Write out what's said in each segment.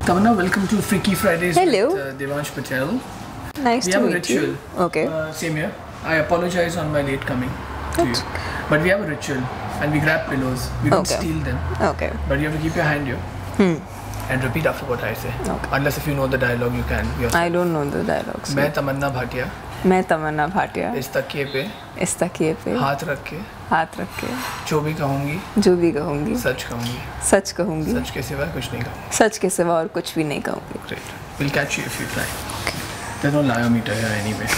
Tamanna, welcome to Freaky Fridays. Hello. With Devansh Patel. Nice We to have a meet ritual. you. Okay. Same here. I apologize on my late coming to you. But we have a ritual and we grab pillows. We don't steal them. Okay. But you have to keep your hand here and repeat after what I say. Okay. Unless if you know the dialogue, you can. I don't know the dialogues. मैं तमन्ना भाटिया मैं तमन्ना भाटिया इस तकिए पे इस तकिए पे हाथ रख के जो भी कहूँगी सच कहूँगी सच के सिवा कुछ नहीं कहूँगी सच के सिवा और कुछ भी नहीं कहूँगी. Great. We'll catch you if you try. There's no liometer here anyway.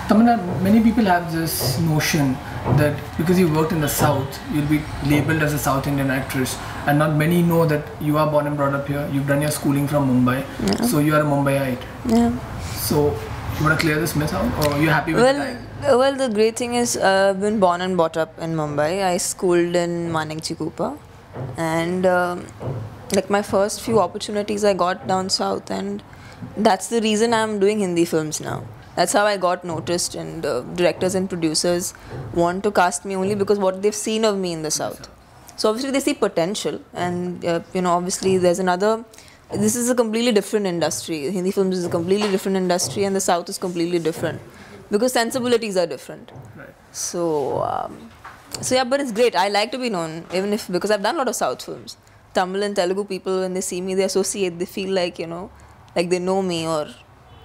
Tamanna, many people have this notion that because you worked in the South, you'll be labelled as a South Indian actress, and not many know that you are born and brought up here. You've done your schooling from Mumbai, so you are a Mumbaiite. Yeah. So you want to clear this myth out, or you're happy with the time? Well, the great thing is I've been born and brought up in Mumbai. I schooled in Manekji Kupa, and like my first few opportunities I got down south, and that's the reason I'm doing Hindi films now. That's how I got noticed, and directors and producers want to cast me only because what they've seen of me in the south. So obviously they see potential, and obviously there's another. This is a completely different industry. Hindi films is a completely different industry, and the south is completely different because sensibilities are different. Right. So yeah, but it's great. I like to be known, even if because I've done a lot of south films. Tamil and Telugu people, when they see me, they associate. They feel like like they know me or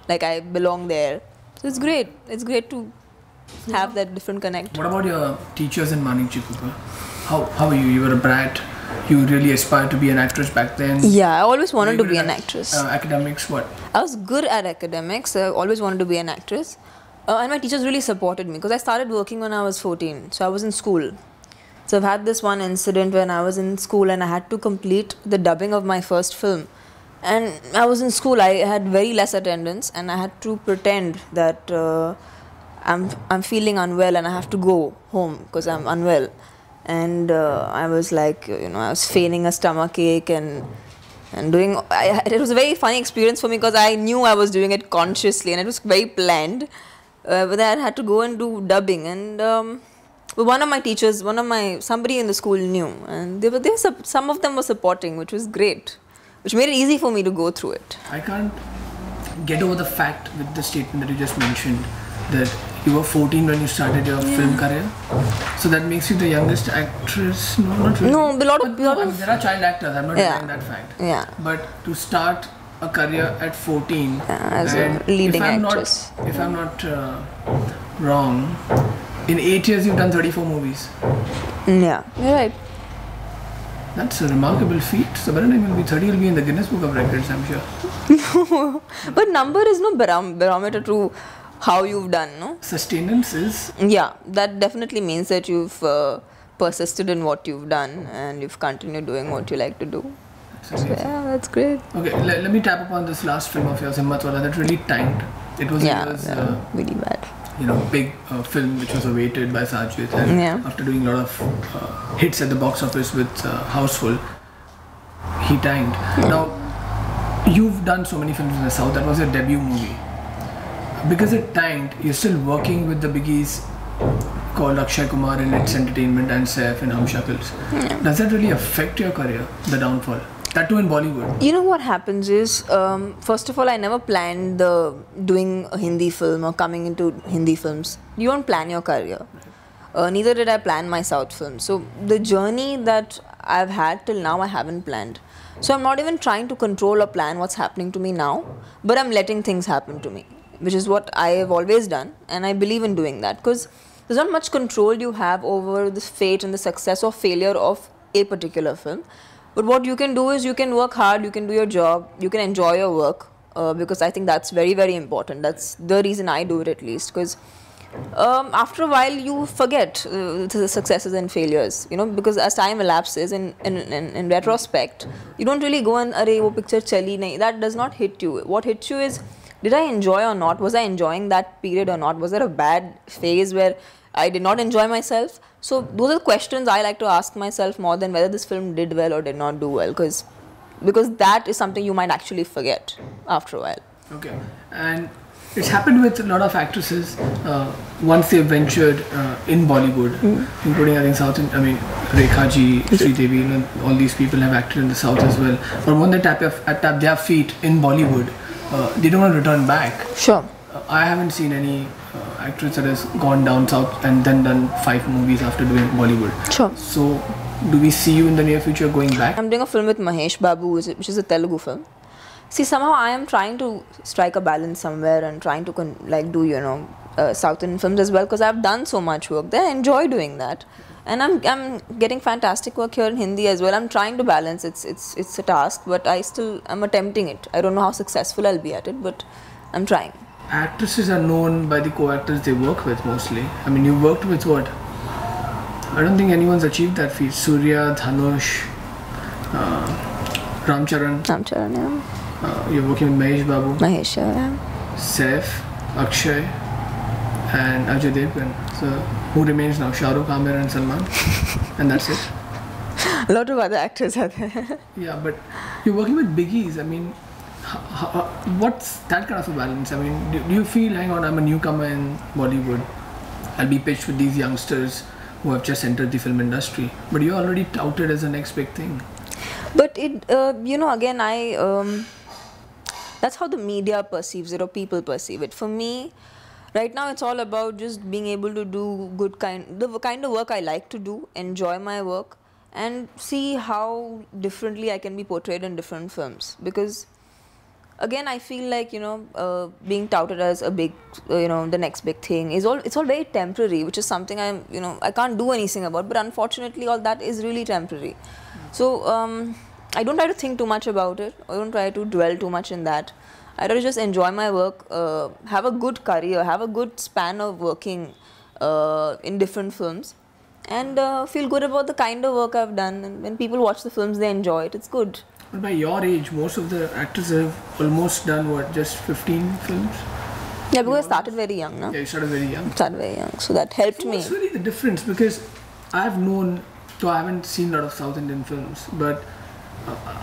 like I belong there. So it's great. It's great to have that different connect. What about your teachers in Manekji Kupa? How are you? You were a brat. You really aspired to be an actress back then. Yeah, I always wanted to be an actress. Academics, what? I was good at academics. I always wanted to be an actress. And my teachers really supported me because I started working when I was 14. So I was in school. So I've had this one incident when I was in school and I had to complete the dubbing of my first film. And I was in school. I had very less attendance and I had to pretend that I'm feeling unwell and I have to go home because I'm unwell. And I was like, I was feigning a stomach ache and doing. It was a very funny experience for me because I knew I was doing it consciously and it was very planned. But then I had to go and do dubbing, and one of my teachers, somebody in the school knew, and some of them were supporting, which was great, which made it easy for me to go through it. I can't get over the fact with the statement that you just mentioned that you were 14 when you started your film career. So that makes you the youngest actress. No, not really. No, there are child actors. I'm not denying that fact. Yeah. But to start a career at 14 as a leading actress. If I'm not wrong, in 8 years you've done 34 movies. Yeah, you're right. That's a remarkable feat. So by the time you'll be 30, you'll be in the Guinness Book of Records, I'm sure. But number is no barometer to how you've done, no? Sustenance is? Yeah, that definitely means that you've persisted in what you've done and you've continued doing what you like to do. So, yeah, that's great. Okay, let me tap upon this last film of yours, Himmat Wala, that really tanked. It was really bad. Big film which was awaited by Sajid, and after doing a lot of hits at the box office with Houseful, he tanked. Now, you've done so many films in the South. That was your debut movie. Because it tanked, you're still working with the biggies called Akshay Kumar in Let's Entertainment and Saif and Hum Shakals. Does that really affect your career, the downfall? That too in Bollywood. You know what happens is, first of all, I never planned doing a Hindi film or coming into Hindi films. You don't plan your career. Neither did I plan my South films. So the journey that I've had till now, I haven't planned. So I'm not even trying to control or plan what's happening to me now, but I'm letting things happen to me, which is what I have always done, and I believe in doing that because there's not much control you have over the fate and the success or failure of a particular film. But what you can do is you can work hard, you can do your job, you can enjoy your work because I think that's very, very important. That's the reason I do it at least, because after a while you forget the successes and failures, because as time elapses in retrospect, you don't really go and, arey, wo picture chali nahi. That does not hit you. What hits you is, did I enjoy or not? Was I enjoying that period or not? Was there a bad phase where I did not enjoy myself? So those are the questions I like to ask myself more than whether this film did well or did not do well, because that is something you might actually forget after a while. Okay, and It's happened with a lot of actresses once they ventured in Bollywood, including I think Rekha Ji, Sri Devi, all these people have acted in the South as well. But when they tap their feet in Bollywood, they don't want to return back. Sure. I haven't seen any actress that has gone down south and then done 5 movies after doing Bollywood. Sure. So, do we see you in the near future going back? I'm doing a film with Mahesh Babu, which is a Telugu film. See, somehow I am trying to strike a balance somewhere and trying to do South Indian films as well, because I've done so much work there. I enjoy doing that, and I'm getting fantastic work here in Hindi as well. I'm trying to balance. It's a task, but I'm attempting it. I don't know how successful I'll be at it, but I'm trying. Actresses are known by the co-actors they work with mostly. I mean, you worked with what? I don't think anyone's achieved that feat. Surya, Dhanush, Ramcharan. Ramcharan, yeah. You're working with Mahesh Babu. Mahesh, yeah. Saif, Akshay, and Ajay Devgan. So, who remains now? Shah Rukh, Amir, and Salman, and that's it. A lot of other actors are there. Yeah, but you're working with biggies. I mean, what's that kind of a balance? I mean, do you feel, hang on, I'm a newcomer in Bollywood, I'll be pitched with these youngsters who have just entered the film industry, but you're already touted as the next big thing. But again, that's how the media perceives it or people perceive it. For me, right now it's all about just being able to do the kind of work I like to do, enjoy my work, and see how differently I can be portrayed in different films. Because again, I feel like being touted as a big, the next big thing it's all very temporary, which is something I can't do anything about. But unfortunately, all that is really temporary. So I don't try to think too much about it. I don't try to dwell too much in that. I try to just enjoy my work, have a good career, have a good span of working in different films, and feel good about the kind of work I've done. And when people watch the films, they enjoy it. It's good. But by your age, most of the actors have almost done just 15 films? Yeah, because I started very young, no? Yeah, you started very young. So that helped me. What's really the difference? Because I've known, so I haven't seen a lot of South Indian films, but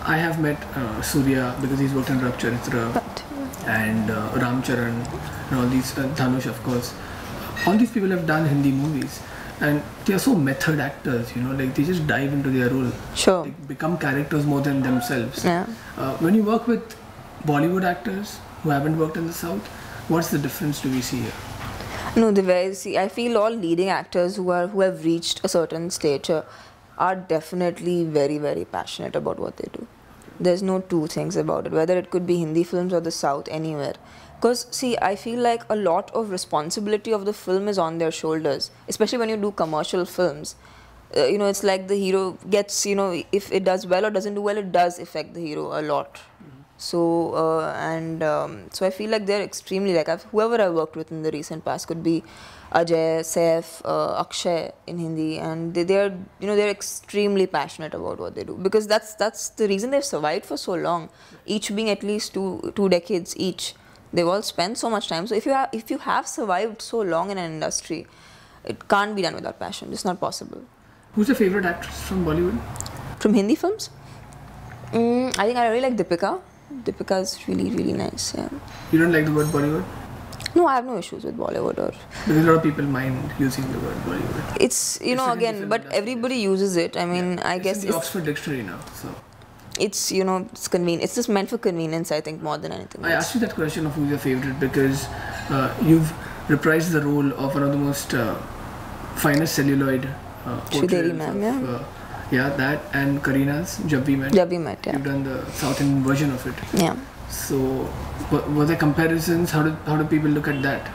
I have met Surya because he's worked in Rab Charitra and Ramcharan and all these, Dhanush of course. All these people have done Hindi movies. And they are so method actors, like they just dive into their role. Sure. They become characters more than themselves. Yeah. When you work with Bollywood actors who haven't worked in the South, what's the difference do we see here? No, I feel all leading actors who have reached a certain stature are definitely very, very passionate about what they do. There's no two things about it, whether it could be Hindi films or the South, anywhere. Because, see, I feel like a lot of responsibility of the film is on their shoulders, especially when you do commercial films. It's like the hero gets, if it does well or doesn't do well, it does affect the hero a lot. So, so I feel like they're extremely, whoever I worked with in the recent past, could be Ajay, Saif, Akshay in Hindi, and they're extremely passionate about what they do, because that's the reason they've survived for so long, each being at least two decades each. They've all spent so much time. So if you have survived so long in an industry, it can't be done without passion. It's not possible. Who's your favorite actress from Bollywood? From Hindi films? I think I really like Deepika. Deepika is really, really nice. Yeah. You don't like the word Bollywood? No, I have no issues with Bollywood. Because a lot of people mind using the word Bollywood. It's again, but everybody uses it. I mean, I guess it's in the Oxford Dictionary now. So. It's it's convenient. It's just meant for convenience, I think, more than anything else. I asked you that question of who's your favorite because you've reprised the role of one of the most finest celluloid portraits ma'am, yeah, that and Kareena's Jab We Met. Jab We Met, yeah. You've done the South Indian version of it. Yeah. So, were there comparisons? How do people look at that?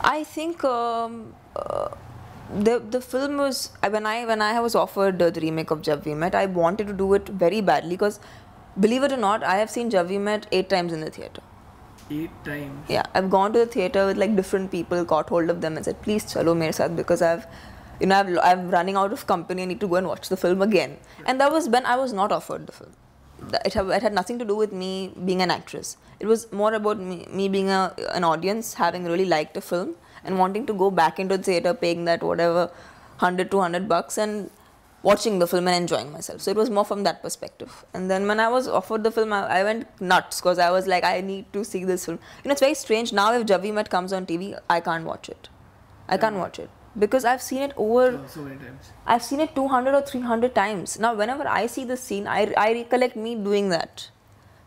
I think the film was, when I was offered the remake of Jab We Met, I wanted to do it very badly because, believe it or not, I have seen Jab We Met 8 times in the theatre. 8 times? Yeah, I've gone to the theatre with different people, caught hold of them and said, please chalo mere saath, because I'm running out of company, I need to go and watch the film again. And that was when I was not offered the film. It had nothing to do with me being an actress. It was more about me being an audience, having really liked a film and wanting to go back into the theatre, paying that whatever $100 to $200 and watching the film and enjoying myself. So it was more from that perspective. And then when I was offered the film, I went nuts because I was like, I need to see this film. You know, it's very strange. Now if Jab We Met comes on TV, I can't watch it. I can't watch it. Because I've seen it over... so many times. I've seen it 200 or 300 times. Now whenever I see the scene, I recollect me doing that.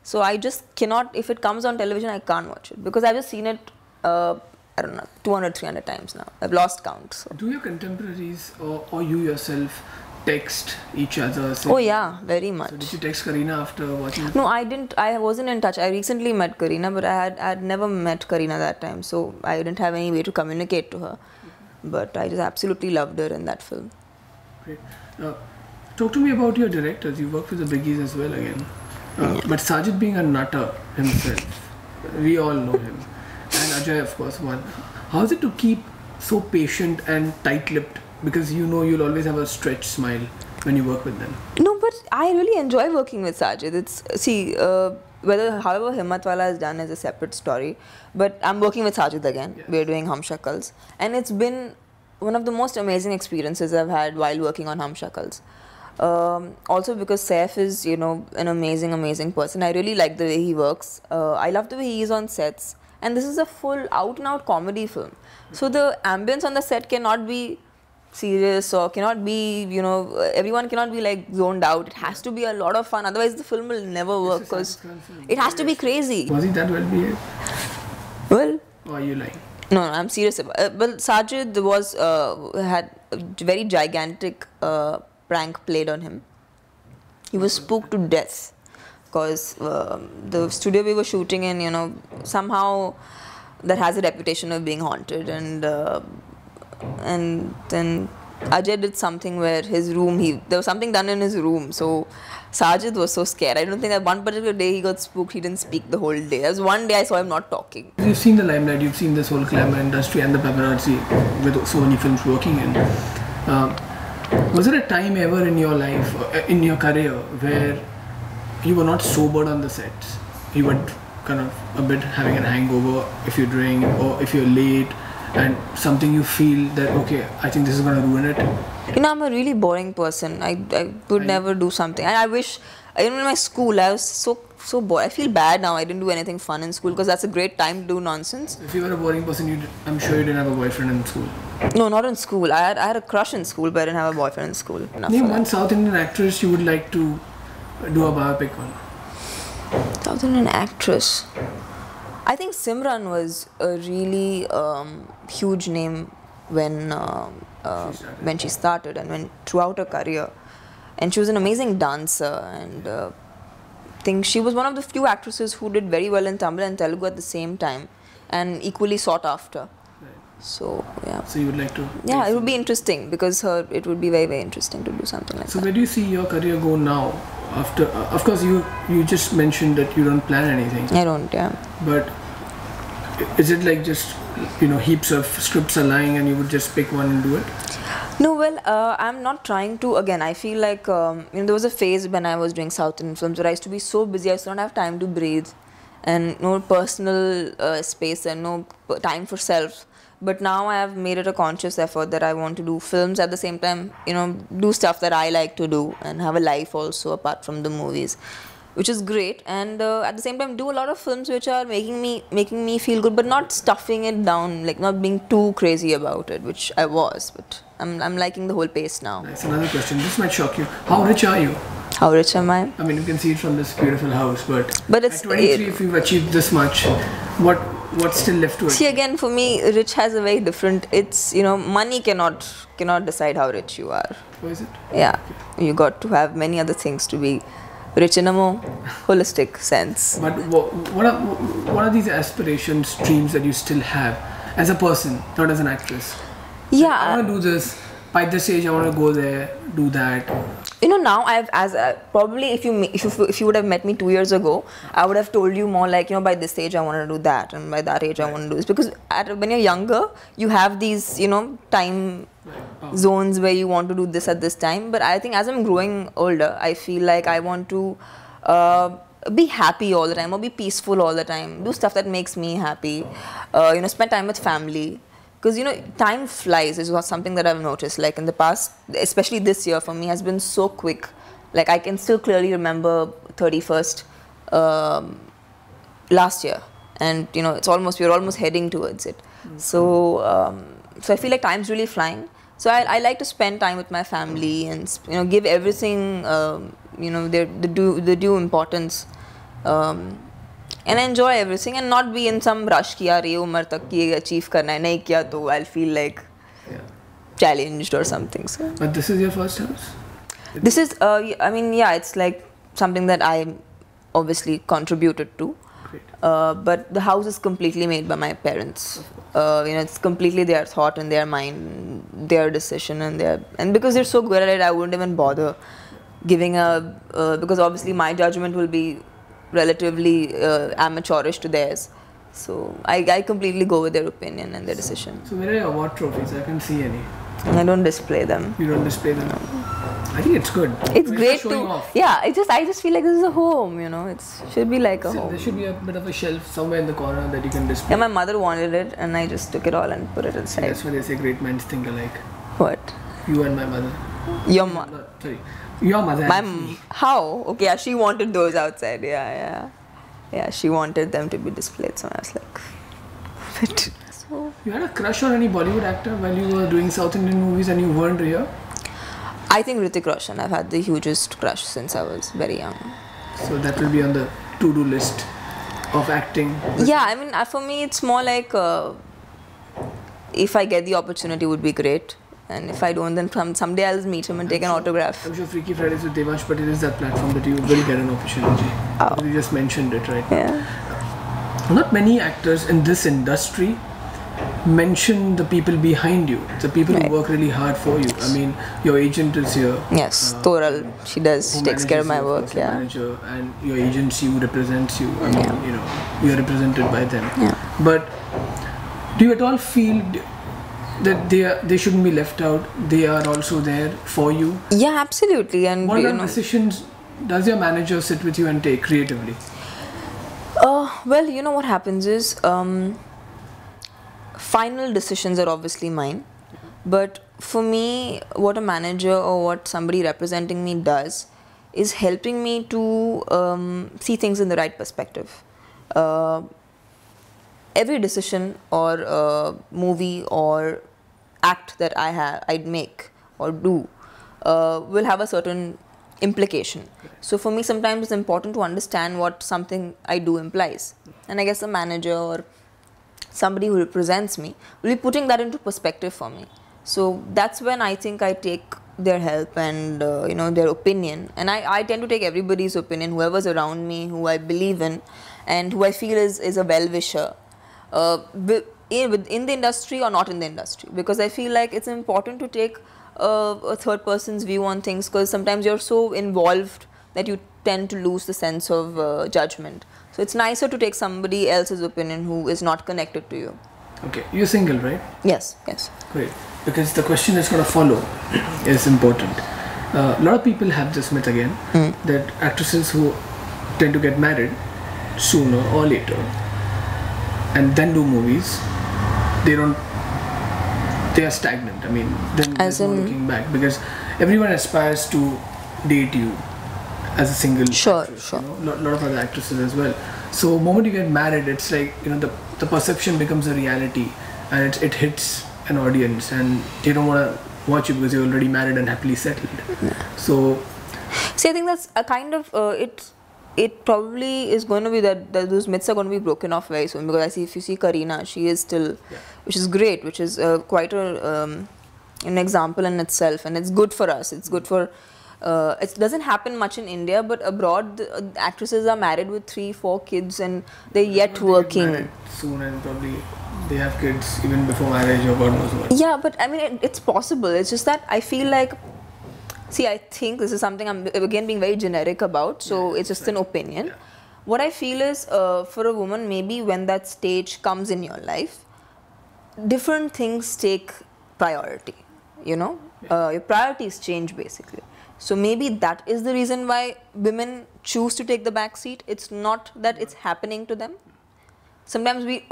So I just cannot, if it comes on television, I can't watch it. Because I've just seen it, I don't know, 200, 300 times now. I've lost count. So. Do your contemporaries or you yourself text each other? Oh yeah, very much. So did you text Kareena after watching? No, I didn't. I wasn't in touch. I recently met Kareena, but I had never met Kareena that time, so I didn't have any way to communicate to her. But I just absolutely loved her in that film. Great. Talk to me about your directors. You worked with the biggies as well again. But Sajid being a nutter himself, we all know him, and Ajay of course one. How is it to keep so patient and tight-lipped? Because you know you'll always have a stretched smile when you work with them. No, but I really enjoy working with Sajid. It's however Himmatwala has done is a separate story, but I'm working with Sajid again. Yes. We're doing Hum Shakals, and it's been one of the most amazing experiences I've had while working on Hum Shakals. Also because Saif is, you know, an amazing person. I really like the way he works. I love the way he is on sets, and this is a full out-and-out comedy film. So the ambience on the set cannot be serious or cannot be, you know, everyone cannot be like zoned out. It has to be a lot of fun, otherwise the film will never work because it has to be crazy. Was he that well behaved? Well, or are you lying? No, I'm serious about it. Well, Sajid was had a very gigantic prank played on him. He was spooked to death because the studio we were shooting in, you know, somehow that has a reputation of being haunted, and then Ajay did something where his room, there was something done in his room, so Sajid was so scared. I don't think that one particular day he got spooked, he didn't speak the whole day. There was one day I saw him not talking. You've seen the limelight, you've seen this whole glamour industry and the paparazzi with so many films working in. Was there a time ever in your life, in your career, where you were not sobered on the sets? You were kind of a bit having a hangover if you drink or if you're late, and something you feel that, okay, I think this is going to ruin it? You know, I'm a really boring person. I would never do something. I wish, even in my school, I was so bored. I feel bad now I didn't do anything fun in school because that's a great time to do nonsense. If you were a boring person, I'm sure you didn't have a boyfriend in school. No, not in school. I had a crush in school, but I didn't have a boyfriend in school. Name one South Indian actress you would like to do a biopic on. South Indian actress. I think Simran was a really huge name when she started and when throughout her career, and she was an amazing dancer, and I think she was one of the few actresses who did very well in Tamil and Telugu at the same time, and equally sought after. Right. So yeah. So you would like to? Yeah, it would be interesting because it would be very interesting to do something like that. So where do you see your career go now? After, of course, you just mentioned that you don't plan anything. I don't, yeah. But is it like just, you know, heaps of scripts are lying and you would just pick one and do it? No, well, I'm not trying to. Again, I feel like you know, there was a phase when I was doing South Indian films where I used to be so busy, I used to not have time to breathe, and no personal space and no time for self. But now I have made it a conscious effort that I want to do films at the same time, you know, do stuff that I like to do and have a life also apart from the movies, which is great. And at the same time do a lot of films which are making me feel good, but not stuffing it down, like not being too crazy about it, which I was. But I'm liking the whole pace now. That's another question. This might shock you. How rich are you? How rich am I? I mean, you can see it from this beautiful house, but it's, at 23, if you've achieved this much, what's still left to it? See, again, for me, rich has a very different. It's, you know, money cannot decide how rich you are. Oh, is it? Yeah, okay. You got to have many other things to be rich in a more holistic sense. But what are these aspirations, dreams that you still have as a person, not as an actress? Yeah, I want to do this. By this age, I want to go there, do that. You know, now probably if you would have met me 2 years ago, I would have told you more like, you know, by this age I want to do that, and by that age I want to do this, because when you're younger you have these, you know, time zones where you want to do this at this time. But I think as I'm growing older, I feel like I want to be happy all the time, or be peaceful all the time, do stuff that makes me happy, you know, spend time with family. because time flies is something that I've noticed. Like in the past, especially this year for me, has been so quick. Like I can still clearly remember 31st last year, and we're almost heading towards it. So I feel like time's really flying. So I like to spend time with my family and give everything the due importance. And enjoy everything and not be in some rush कि यार ये उम्र तक ये achieve करना है, नहीं किया तो I'll feel like challenged or something. So. But this is your first house? This is it's like something that I obviously contributed to. But the house is completely made by my parents. It's completely their thought and their mind, their decision and because they're so good at it, I wouldn't even bother giving because obviously my judgment will be relatively amateurish to theirs. So I completely go with their opinion and their decision. So where are your award trophies? I can't see any. I don't display them. You don't display them? No. I think it's good. It's great to off. Yeah. I just feel like this is a home. It should be like a home. There should be a bit of a shelf somewhere in the corner that you can display. Yeah, my mother wanted it, and I just took it all and put it inside. That's why they say great minds think alike. What? You and my mother. Your mother. Sorry. Your mother. How? Okay, yeah, she wanted those outside. Yeah, she wanted them to be displayed. So I was like, fit. So you had a crush on any Bollywood actor while you were doing South Indian movies and you weren't here? I think Hrithik Roshan. I've had the hugest crush since I was very young. So that will be on the to-do list of acting. Yeah, for me it's more like if I get the opportunity, would be great. And if I don't, then someday I'll meet him and take an autograph. I'm sure Freaky Fridays with Devansh Patel is that platform that you will get an opportunity. Oh. You just mentioned it, right? Yeah. Not many actors in this industry mention the people behind you, the people who work really hard for you. I mean, your agent is here. Yes, Toral, she takes care of my work. Yeah. Manager and your agency who represents you. I mean, you are represented by them. Yeah. But do you at all feel that they shouldn't be left out? They are also there for you. Yeah, absolutely. And what kind of decisions does your manager sit with you and take creatively? Well, what happens is final decisions are obviously mine, but for me, what a manager or what somebody representing me does is helping me to see things in the right perspective. Every decision or movie or act that I'd make or do will have a certain implication. So for me, sometimes it's important to understand what something I do implies. And I guess a manager or somebody who represents me will be putting that into perspective for me. So that's when I think I take their help and their opinion. And I tend to take everybody's opinion, whoever's around me, who I believe in, and who I feel is a well-wisher. In the industry or not in the industry, because I feel like it's important to take a third person's view on things, because sometimes you're so involved that you tend to lose the sense of judgment. So it's nicer to take somebody else's opinion who is not connected to you. Okay, you're single, right? Yes. Great, because the question that's going to follow is important. A lot of people have this myth again that actresses who tend to get married sooner or later and then do movies, they are stagnant. I mean, then there's no looking back, because everyone aspires to date you as a single actress. A lot of other actresses as well. So the moment you get married, it's like the perception becomes a reality, and it hits an audience, and they don't want to watch you because you're already married and happily settled. So see, I think that's a kind of it probably is going to be that those myths are going to be broken off very soon, because I see, if you see Kareena, she is still, which is great, which is quite an example in itself, and it's good for us. It's good for it doesn't happen much in India, but abroad the actresses are married with 3-4 kids and they're yet working soon, and probably they have kids even before marriage or God knows what. Yeah, but I mean it's possible. It's just that I feel like, see, I think this is something I'm again being very generic about, so it's just an opinion. What I feel is for a woman, maybe when that stage comes in your life, different things take priority, your priorities change basically. So maybe that is the reason why women choose to take the back seat. It's not that it's happening to them. sometimes we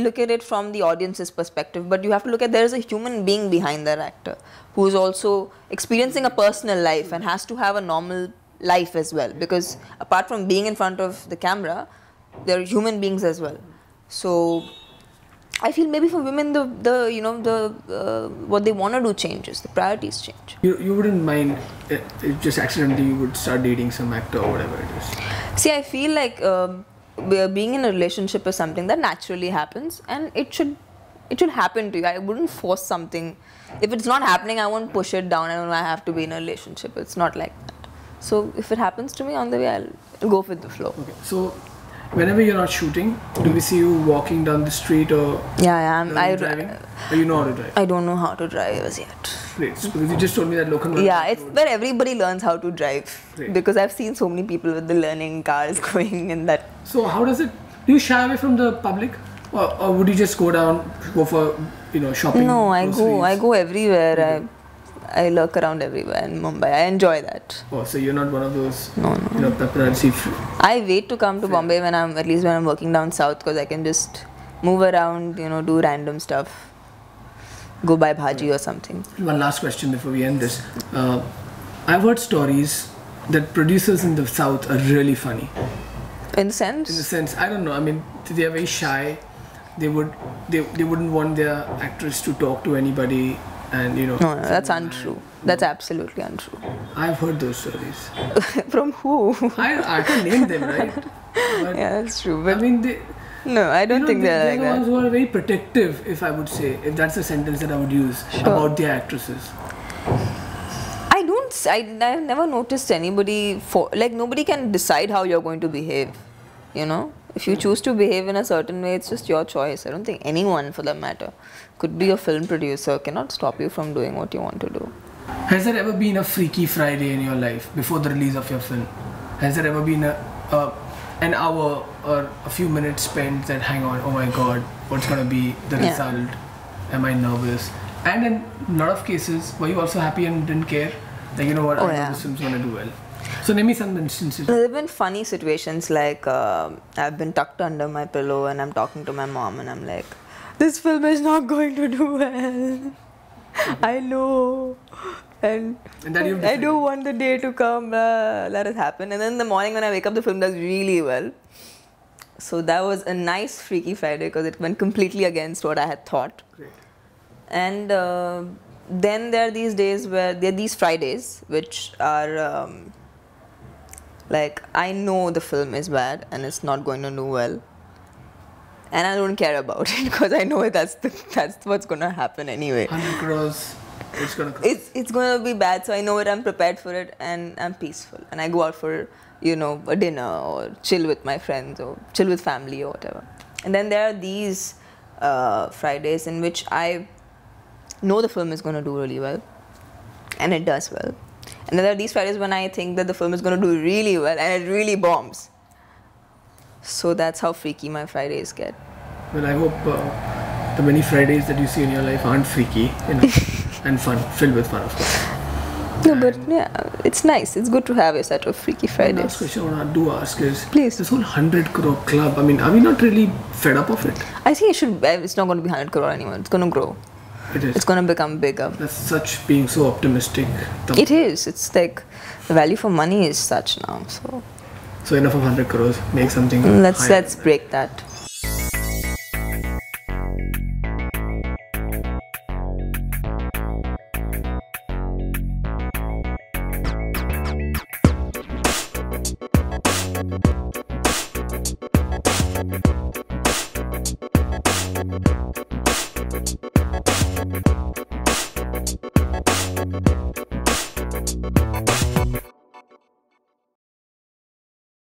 look at it from the audience's perspective, but you have to look at there is a human being behind that actor who is also experiencing a personal life and has to have a normal life as well, because apart from being in front of the camera, they're human beings as well. So I feel maybe for women what they want to do changes, the priorities change. You wouldn't mind if just accidentally you would start dating some actor or whatever it is? See, I feel like being in a relationship is something that naturally happens, and it should happen to you. I wouldn't force something. If it's not happening, I won't push it down and I have to be in a relationship. It's not like that. So if it happens to me on the way, I'll go with the flow. Okay. So whenever you're not shooting, do we see you walking down the street or driving? Or you know how to drive? I don't know how to drive as yet. Great. So because you just told me that local. Yeah, it's where everybody learns how to drive. Great. Because I've seen so many people with the learning cars going in that. So how does it? Do you shy away from the public, or would you just go for shopping? No, I go everywhere. I lurk around everywhere in Mumbai. I enjoy that. Oh, so you're not one of those no. paparazzi. I wait to come to Bombay when I'm working down south, because I can just move around, do random stuff, go buy bhaji or something. One last question before we end this. I've heard stories that producers in the south are really funny. In the sense, I don't know. I mean, they are very shy. They wouldn't want their actress to talk to anybody. And No, that's untrue. That's absolutely untrue. I've heard those stories. From who? I can't name them, right? But, yeah, that's true. But I mean, no, I don't think they're like that. They're the ones who are very protective, if I would say, if that's a sentence that I would use about their actresses. I've never noticed anybody nobody can decide how you're going to behave. If you choose to behave in a certain way, it's just your choice. I don't think anyone, for that matter, could be a film producer, cannot stop you from doing what you want to do. Has there ever been a Freaky Friday in your life before the release of your film? Has there ever been an hour or a few minutes spent that hang on, oh my god, what's going to be the result? Am I nervous? And in a lot of cases, were you also happy and didn't care? Like, I know this film's going to do well. So name me some instances. There have been funny situations like I've been tucked under my pillow and I'm talking to my mom and I'm like, this film is not going to do well. I know. And I don't want the day to come. Let it happen. And then in the morning when I wake up, the film does really well. So that was a nice Freaky Friday because it went completely against what I had thought. Great. And then there are these days where there are these Fridays which are like I know the film is bad and it's not going to do well, and I don't care about it because I know that's what's going to happen anyway. 100 crores, it's going to it's going to be bad, so I know it. I'm prepared for it and I'm peaceful, and I go out for a dinner or chill with my friends or chill with family or whatever. And then there are these Fridays in which I know the film is going to do really well, and it does well. And then there are these Fridays when I think that the film is going to do really well and it really bombs. So that's how freaky my Fridays get. Well, I hope the many Fridays that you see in your life aren't freaky and fun, filled with fun, of course. No, but yeah, it's nice. It's good to have a set of freaky Fridays. The last question I want to ask is, please, this whole 100 crore club, I mean, are we not really fed up of it? I think it's not going to be 100 crore anymore. It's going to grow. It is. It's going to become bigger. That's such being so optimistic. It is. It's like the value for money is such now. So enough of 100 crores. Make something. Let's break that.